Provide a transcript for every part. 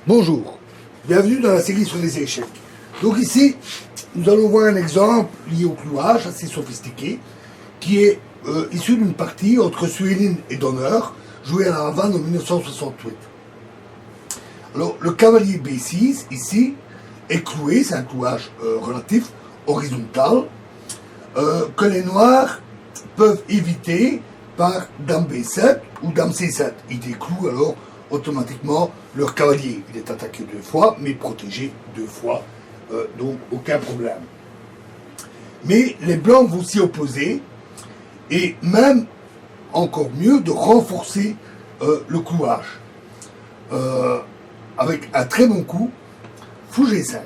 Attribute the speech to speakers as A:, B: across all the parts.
A: Bonjour, bienvenue dans la série sur les échecs. Donc ici, nous allons voir un exemple lié au clouage assez sophistiqué qui est issu d'une partie entre Suelin et Donner jouée à la Havane en 1968. Alors le cavalier B6 ici est cloué, c'est un clouage relatif horizontal que les noirs peuvent éviter par Dame B7 ou Dame C7. Ils déclouent alors automatiquement leur cavalier. Il est attaqué 2 fois, mais protégé 2 fois, donc aucun problème. Mais les blancs vont s'y opposer, et même encore mieux de renforcer le clouage. Avec un très bon coup, fou G5.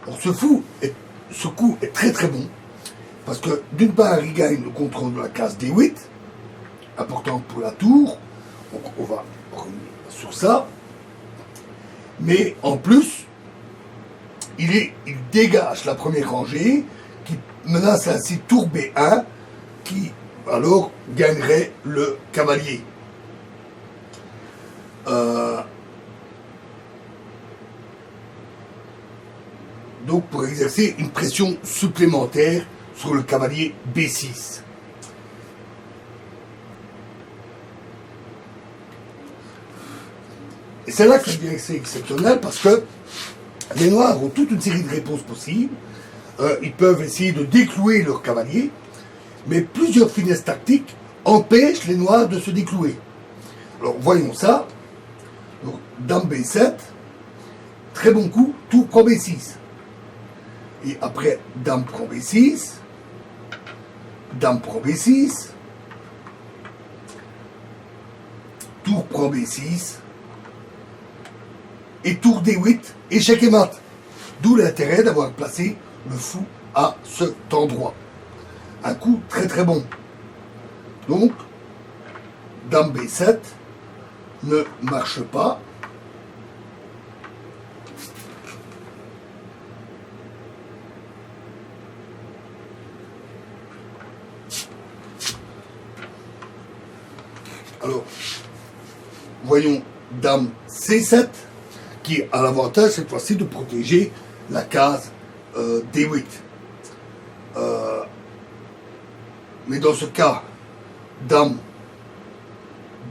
A: Alors ce coup est très très bon, parce que d'une part il gagne le contrôle de la case D8, important pour la tour, donc on va revenir sur ça, mais en plus il dégage la première rangée qui menace ainsi tour B1 qui alors gagnerait le cavalier. Donc pour exercer une pression supplémentaire sur le cavalier B6. Et c'est là que je dirais que c'est exceptionnel, parce que les noirs ont toute une série de réponses possibles. Ils peuvent essayer de déclouer leur cavalier, mais plusieurs finesses tactiques empêchent les noirs de se déclouer. Alors voyons ça. Donc, Dame B7, très bon coup, tour prend B6. Et après, Dame prend B6, Dame prend B6, tour prend B6, et tour D8, échec et mat. D'où l'intérêt d'avoir placé le fou à cet endroit. Un coup très très bon. Donc, Dame B7 ne marche pas. Alors, voyons Dame C7 qui a l'avantage cette fois-ci de protéger la case D8. Mais dans ce cas, Dame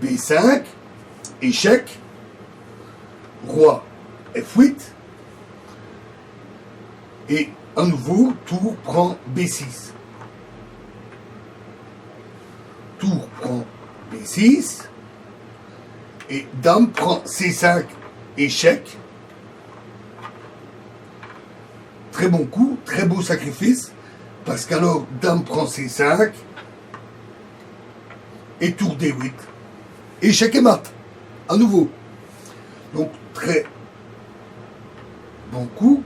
A: B5, échec, Roi F8, et à nouveau, tour prend B6. Tour prend B6, et Dame prend C5, échec. Très bon coup, très beau sacrifice, parce qu'alors Dame prend C5, et tour D8, échec et mat, à nouveau. Donc très bon coup.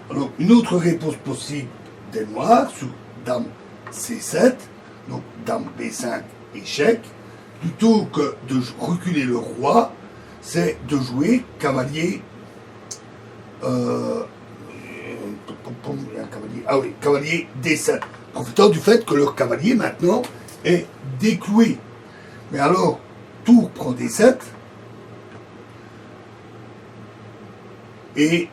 A: Alors, une autre réponse possible des noirs sur Dame C7, donc Dame B5, échec, plutôt que de reculer le roi, c'est de jouer cavalier. Cavalier D7, profitant du fait que leur cavalier maintenant est décloué. Mais alors, tour prend D7, et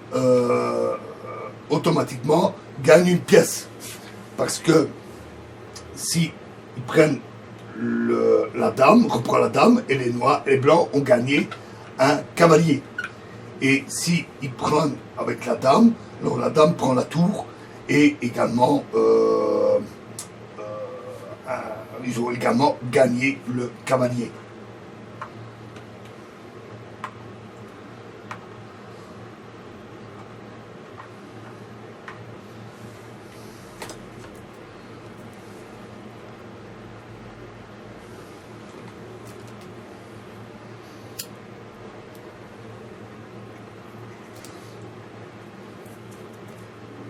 A: automatiquement gagne une pièce, parce que si ils prennent la dame, reprend la dame, et les noirs et les blancs ont gagné un cavalier. Et si ils prennent avec la dame, alors la dame prend la tour, et également ils ont également gagné le cavalier.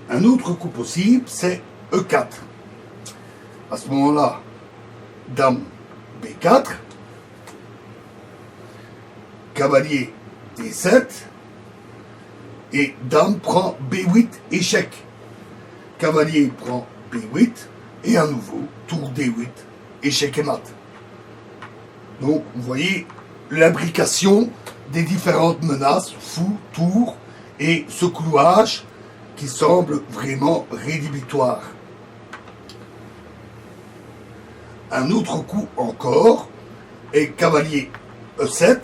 A: Un autre coup possible, c'est E4. À ce moment-là, dame B4, cavalier D7, et dame prend B8, échec. Cavalier prend B8, et à nouveau, tour D8, échec et mat. Donc, vous voyez l'imbrication des différentes menaces, fou, tour, et ce clouage qui semble vraiment rédhibitoire. Un autre coup encore est cavalier E7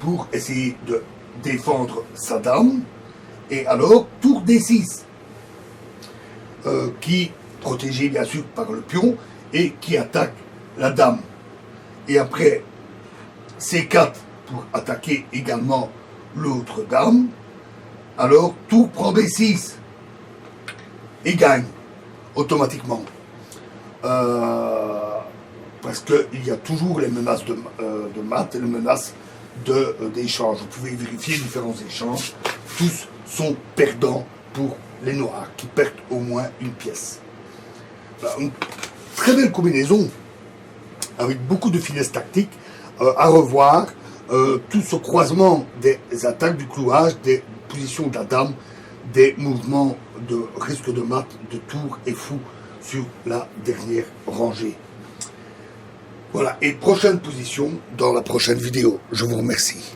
A: pour essayer de défendre sa dame. Et alors, tour D6 qui, protégé bien sûr par le pion, et qui attaque la dame. Et après, C4 pour attaquer également l'autre dame. Alors, tour prend B6 et gagne automatiquement. Parce qu'il y a toujours les menaces de mat et les menaces d'échange. Vous pouvez vérifier différents échanges. Tous sont perdants pour les noirs, qui perdent au moins une pièce. Une très belle combinaison, avec beaucoup de finesse tactique, à revoir. Tout ce croisement des attaques du clouage, des positions de la dame, des mouvements de risque de mat, de tour et fou sur la dernière rangée. Voilà, et prochaine position dans la prochaine vidéo. Je vous remercie.